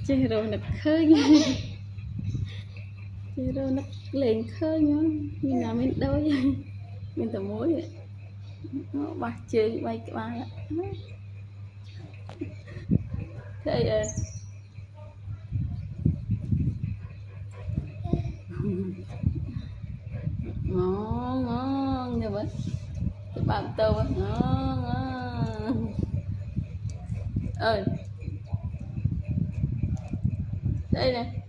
chơi rồi nực khơi nha chơi rồi nực lên khơi nhá mình làm mình đâu vậy mình tầm muối vậy nó bạc chơi bay cái ba lại thế ngon ngon nha vậy bạn tàu ngon ngon ơi đây này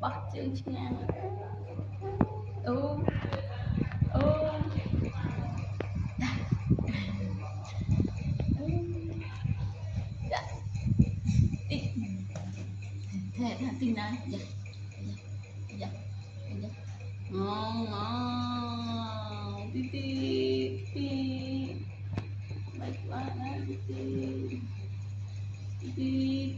bắt chữ nha ô ô dạ đi thế là tin này dạ dạ dạ ngon ngon tí tí tí baik banget tí tí tí